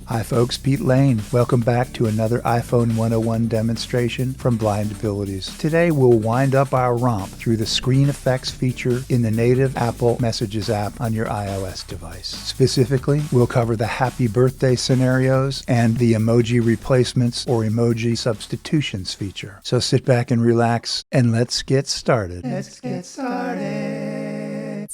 Hi folks, Pete Lane. Welcome back to another iPhone 101 demonstration from Blind Abilities. Today we'll wind up our romp through the screen effects feature in the native Apple Messages app on your iOS device. Specifically, we'll cover the happy birthday scenarios and the emoji replacements or emoji substitutions feature. So sit back and relax and let's get started. Let's get started.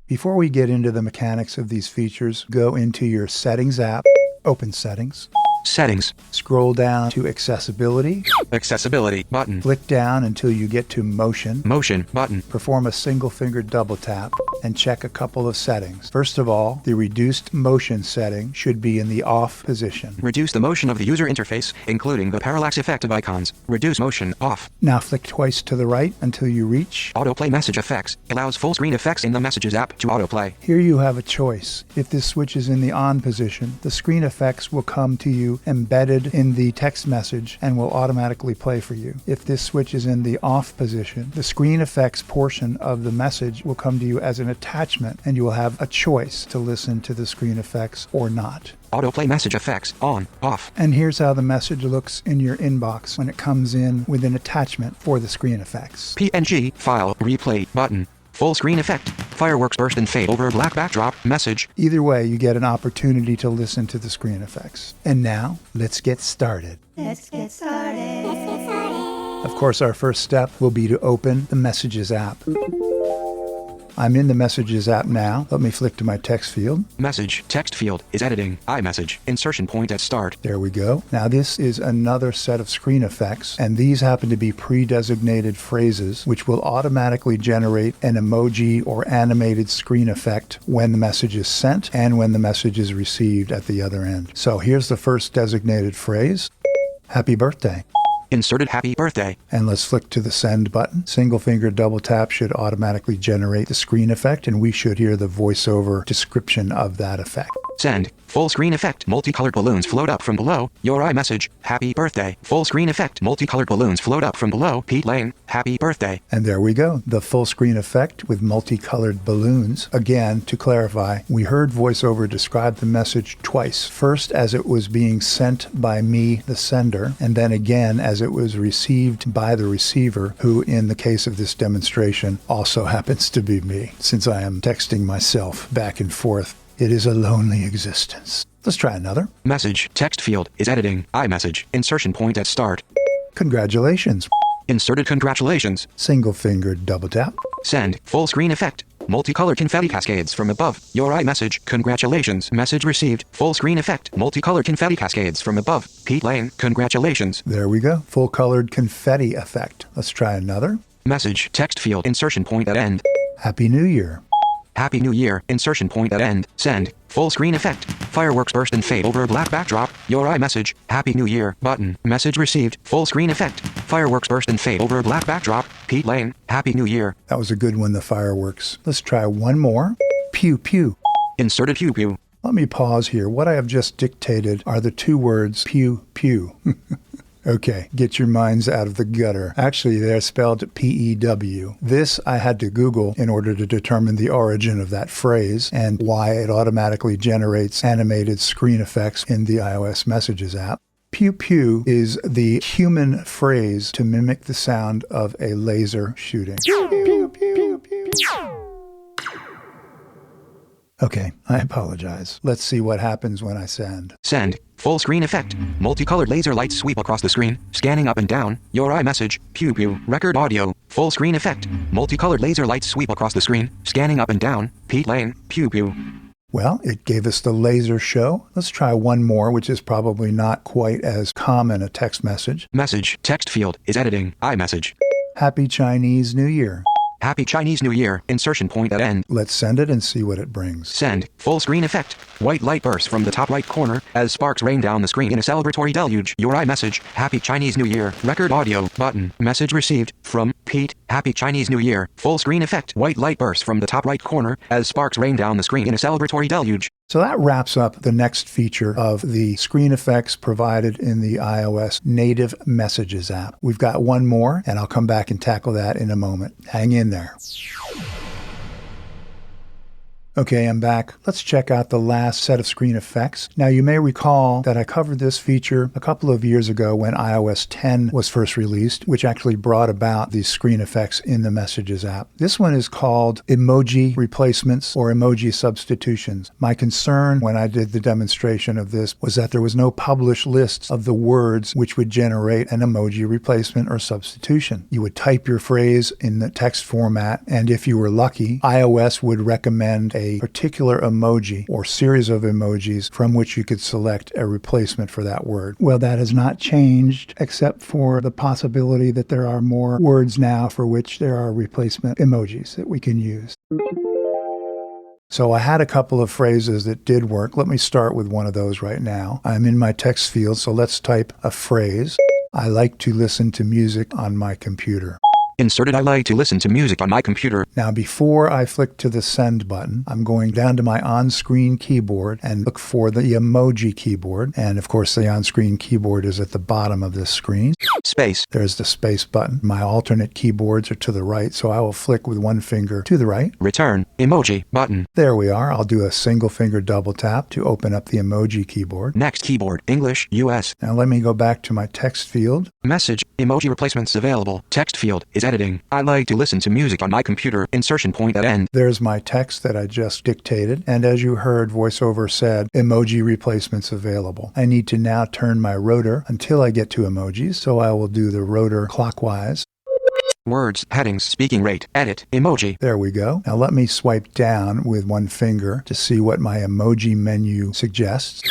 Before we get into the mechanics of these features, go into your Settings app, open Settings. Settings. Scroll down to Accessibility. Accessibility button. Click down until you get to Motion. Motion button. Perform a single-fingered double tap and check a couple of settings. First of all, the reduced motion setting should be in the off position. Reduce the motion of the user interface, including the parallax effect of icons. Reduce motion off. Now flick twice to the right until you reach Autoplay message effects. Allows full screen effects in the Messages app to autoplay. Here you have a choice. If this switch is in the on position, the screen effects will come to you embedded in the text message and will automatically play for you. If this switch is in the off position, the screen effects portion of the message will come to you as an attachment and you will have a choice to listen to the screen effects or not. Autoplay message effects on, off. And here's how the message looks in your inbox when it comes in with an attachment for the screen effects. PNG file replay button. Full screen effect. Fireworks burst and fade over black backdrop message. Either way, you get an opportunity to listen to the screen effects. And now, let's get started. Let's get started. Let's get started. Of course, our first step will be to open the Messages app. I'm in the Messages app now. Let me flick to my text field. Message text field is editing. iMessage. Insertion point at start. There we go. Now this is another set of screen effects, and these happen to be pre-designated phrases, which will automatically generate an emoji or animated screen effect when the message is sent and when the message is received at the other end. So here's the first designated phrase. Happy birthday. Inserted happy birthday. And let's flick to the send button. Single finger double tap should automatically generate the screen effect, and we should hear the voiceover description of that effect. Send. Full screen effect. Multicolored balloons float up from below. Your iMessage. Happy birthday. Full screen effect. Multicolored balloons float up from below. Pete Lane. Happy birthday. And there we go. The full screen effect with multicolored balloons. Again, to clarify, we heard voiceover describe the message twice. First as it was being sent by me, the sender, and then again as it was received by the receiver, who in the case of this demonstration also happens to be me, since I am texting myself back and forth. It is a lonely existence. Let's try another. Message text field is editing. iMessage. Insertion point at start. Congratulations. Inserted congratulations. Single-fingered double tap. Send. Full screen effect. Multicolored confetti cascades from above. Your iMessage. Congratulations. Message received. Full screen effect. Multicolored confetti cascades from above. Pete Lane. Congratulations. There we go. Full-colored confetti effect. Let's try another. Message text field. Insertion point at end. Happy New Year. Happy New Year. Insertion point at end. Send. Full screen effect. Fireworks burst and fade over a black backdrop. Your iMessage. Happy New Year. Button. Message received. Full screen effect. Fireworks burst and fade over a black backdrop. Pete Lane. Happy New Year. That was a good one, the fireworks. Let's try one more. Pew pew. Inserted pew pew. Let me pause here. What I have just dictated are the two words pew pew. Okay, get your minds out of the gutter. Actually, they're spelled P-E-W. This I had to Google in order to determine the origin of that phrase and why it automatically generates animated screen effects in the iOS Messages app. Pew pew is the human phrase to mimic the sound of a laser shooting. Pew, pew, pew, pew, pew. Okay, I apologize. Let's see what happens when I send. Send. Full screen effect. Multicolored laser lights sweep across the screen, scanning up and down. Your iMessage. Pew pew. Record audio. Full screen effect. Multicolored laser lights sweep across the screen, scanning up and down. Pete Lane. Pew pew. Well, it gave us the laser show. Let's try one more, which is probably not quite as common a text message. Message text field is editing. iMessage. Happy Chinese New Year. Happy Chinese New Year. Insertion point at end. Let's send it and see what it brings. Send. Full screen effect. White light bursts from the top right corner as sparks rain down the screen in a celebratory deluge. Your iMessage. Happy Chinese New Year. Record audio. Button. Message received. From Pete. Happy Chinese New Year. Full screen effect. White light bursts from the top right corner as sparks rain down the screen in a celebratory deluge. So that wraps up the next feature of the screen effects provided in the iOS native Messages app. We've got one more, and I'll come back and tackle that in a moment. Hang in there. Okay, I'm back. Let's check out the last set of screen effects. Now, you may recall that I covered this feature a couple of years ago when iOS 10 was first released, which actually brought about these screen effects in the Messages app. This one is called emoji replacements or emoji substitutions. My concern when I did the demonstration of this was that there was no published lists of the words which would generate an emoji replacement or substitution. You would type your phrase in the text format, and if you were lucky, iOS would recommend a particular emoji or series of emojis from which you could select a replacement for that word. Well, that has not changed except for the possibility that there are more words now for which there are replacement emojis that we can use. So I had a couple of phrases that did work. Let me start with one of those right now. I'm in my text field, so let's type a phrase. I like to listen to music on my computer. Inserted I like to listen to music on my computer. Now, before I flick to the send button, I'm going down to my on-screen keyboard and look for the emoji keyboard. And of course, the on-screen keyboard is at the bottom of this screen. Space. There's the space button. My alternate keyboards are to the right, so I will flick with one finger to the right. Return. Emoji. Button. There we are. I'll do a single finger double tap to open up the emoji keyboard. Next keyboard. English. US. Now let me go back to my text field. Message. Emoji replacements available. Text field is editing. I like to listen to music on my computer. Insertion point at end. There's my text that I just dictated. And as you heard, VoiceOver said, emoji replacements available. I need to now turn my rotor until I get to emojis. So I will do the rotor clockwise. Words, headings, speaking rate, edit, emoji. There we go. Now let me swipe down with one finger to see what my emoji menu suggests.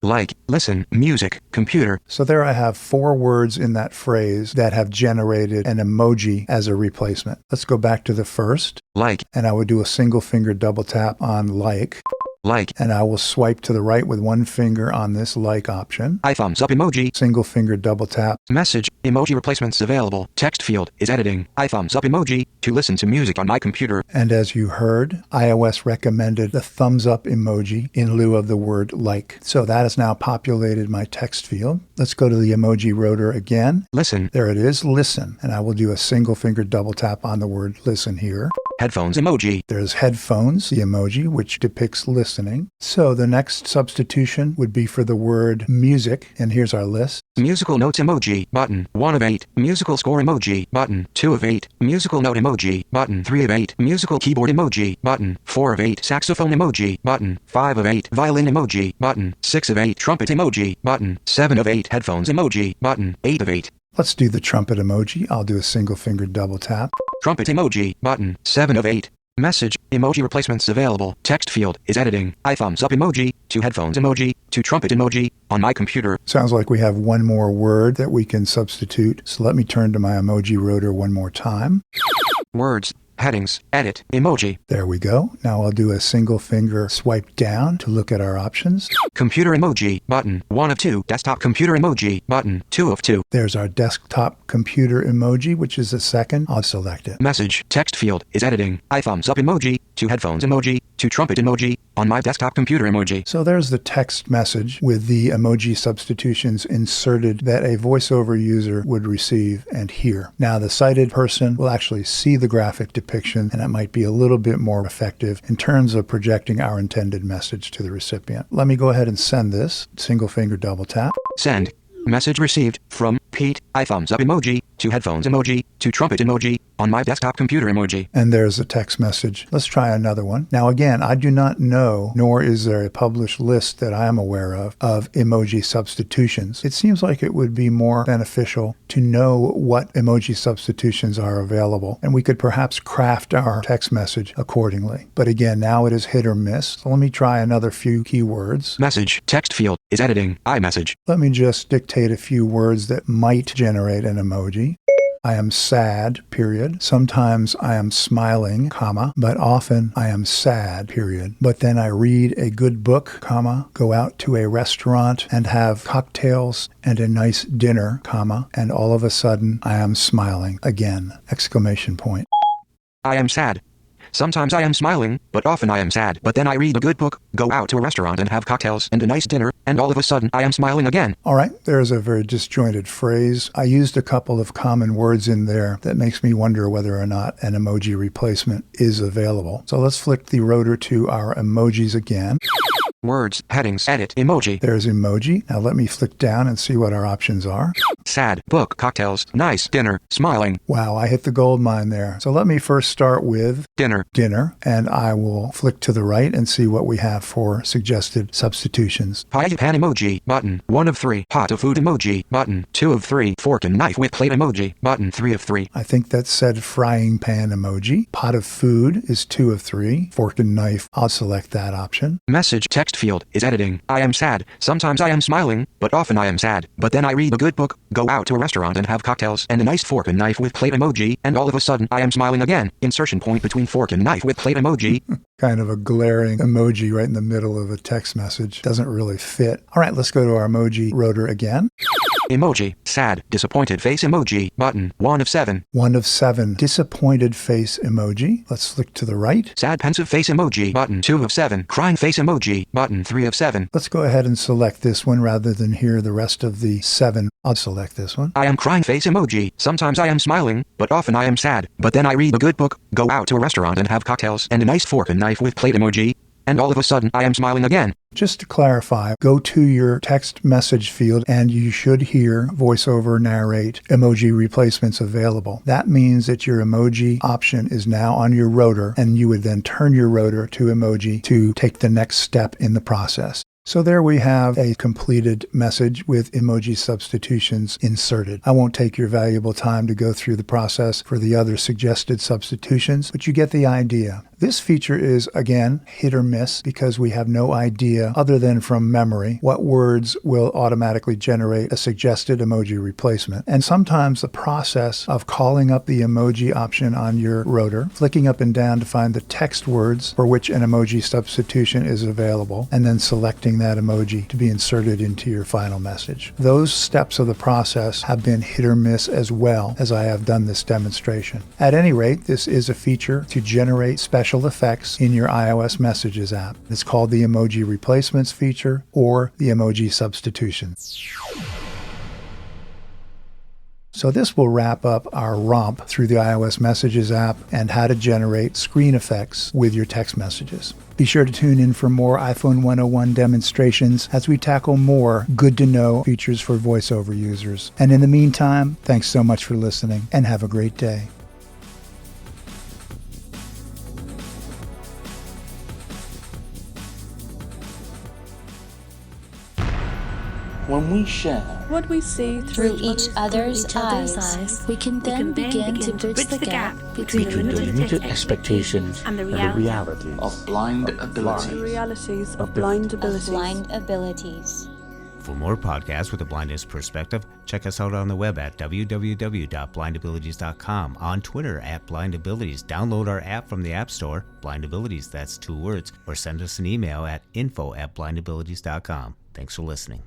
Like, listen, music, computer. So there I have 4 words in that phrase that have generated an emoji as a replacement. Let's go back to the first. Like. And I would do a single finger double tap on like. Like. And I will swipe to the right with one finger on this like option. I thumbs up emoji. Single finger double tap. Message. Emoji replacements available. Text field is editing. I thumbs up emoji to listen to music on my computer. And as you heard, iOS recommended the thumbs up emoji in lieu of the word like. So that has now populated my text field. Let's go to the emoji rotor again. Listen. There it is, listen. And I will do a single finger double tap on the word listen here. Headphones emoji. There's headphones, the emoji, which depicts listening. So the next substitution would be for the word music, and here's our list. Musical notes emoji, button, 1 of 8. Musical score emoji, button, 2 of 8. Musical note emoji, button, 3 of 8. Musical keyboard emoji, button, 4 of 8. Saxophone emoji, button, 5 of 8. Violin emoji, button, 6 of 8. Trumpet emoji, button, 7 of 8. Headphones emoji, button, 8 of 8. Let's do the trumpet emoji. I'll do a single finger double tap. Trumpet emoji, button, 7 of 8. Message, emoji replacements available. Text field is editing. I thumbs up emoji, to headphones emoji, to trumpet emoji, on my computer. Sounds like we have one more word that we can substitute. So let me turn to my emoji rotor one more time. Words, headings, edit, emoji. There we go. Now I'll do a single finger swipe down to look at our options. Computer emoji, button, 1 of 2. Desktop computer emoji, button, 2 of 2. There's our desktop computer emoji, which is the second. I'll select it. Message, text field is editing. I thumbs up emoji, to headphones emoji, to trumpet emoji, on my desktop computer emoji. So there's the text message with the emoji substitutions inserted that a VoiceOver user would receive and hear. Now the sighted person will actually see the graphic depiction, and it might be a little bit more effective in terms of projecting our intended message to the recipient. Let me go ahead and send this. Single finger double tap. Send. Message received from Pete. I thumbs up emoji, to headphones emoji, to trumpet emoji, on my desktop computer emoji. And there's a text message. Let's try another one. Now again, I do not know, nor is there a published list that I am aware of emoji substitutions. It seems like it would be more beneficial to know what emoji substitutions are available, and we could perhaps craft our text message accordingly. But again, now it is hit or miss. So let me try another few keywords. Message, text field, is editing, iMessage. Let me just dictate a few words that might generate an emoji. I am sad, period. Sometimes I am smiling, comma, but often I am sad, period. But then I read a good book, comma, go out to a restaurant and have cocktails and a nice dinner, comma, and all of a sudden I am smiling again, exclamation point. I am sad. Sometimes I am smiling, but often I am sad. But then I read a good book, go out to a restaurant and have cocktails and a nice dinner, and all of a sudden I am smiling again. All right, there's a very disjointed phrase. I used a couple of common words in there that makes me wonder whether or not an emoji replacement is available. So let's flick the rotor to our emojis again. Words, headings, edit, emoji. There's emoji. Now let me flick down and see what our options are. Sad, book, cocktails, nice, dinner, smiling. Wow, I hit the gold mine there. So let me first start with Dinner. and I will flick to the right and see what we have for suggested substitutions. Pie pan emoji, button, 1 of 3. Pot of food emoji, button, 2 of 3. Fork and knife with plate emoji, button, 3 of 3. I think that said frying pan emoji. Pot of food is 2 of 3. Fork and knife, I'll select that option. Message text field is editing. I am sad. Sometimes I am smiling, but often I am sad. But then I read a good book, go out to a restaurant and have cocktails and a nice fork and knife with plate emoji, and all of a sudden I am smiling again. Insertion point between fork and knife with plate emoji. Kind of a glaring emoji right in the middle of a text message. Doesn't really fit. All right, let's go to our emoji rotor again. Emoji, sad, disappointed face emoji, button, 1 of 7. 1 of 7. Disappointed face emoji. Let's flick to the right. Sad pensive face emoji, button, 2 of 7. Crying face emoji, button, 3 of 7. Let's go ahead and select this one rather than hear the rest of the 7. I'll select this one. I am crying face emoji. Sometimes I am smiling, but often I am sad. But then I read a good book, go out to a restaurant and have cocktails and a nice fork and knife with plate emoji, and all of a sudden I am smiling again. Just to clarify, go to your text message field and you should hear VoiceOver narrate emoji replacements available. That means that your emoji option is now on your rotor, and you would then turn your rotor to emoji to take the next step in the process. So there we have a completed message with emoji substitutions inserted. I won't take your valuable time to go through the process for the other suggested substitutions, but you get the idea. This feature is, again, hit or miss because we have no idea, other than from memory, what words will automatically generate a suggested emoji replacement. And sometimes the process of calling up the emoji option on your rotor, flicking up and down to find the text words for which an emoji substitution is available, and then selecting that emoji to be inserted into your final message. Those steps of the process have been hit or miss as well as I have done this demonstration. At any rate, this is a feature to generate special effects in your iOS Messages app. It's called the Emoji Replacements feature or the Emoji Substitution. So this will wrap up our romp through the iOS Messages app and how to generate screen effects with your text messages. Be sure to tune in for more iPhone 101 demonstrations as we tackle more good-to-know features for VoiceOver users. And in the meantime, thanks so much for listening and have a great day. When we share what we see through each other's eyes, we can then begin to bridge the gap between the limited expectations and the realities of blind abilities. The realities of blind abilities. For more podcasts with a blindness perspective, check us out on the web at www.blindabilities.com, on Twitter at blindabilities. Download our app from the App Store, blindabilities, that's 2 words, or send us an email at info@blindabilities.com. Thanks for listening.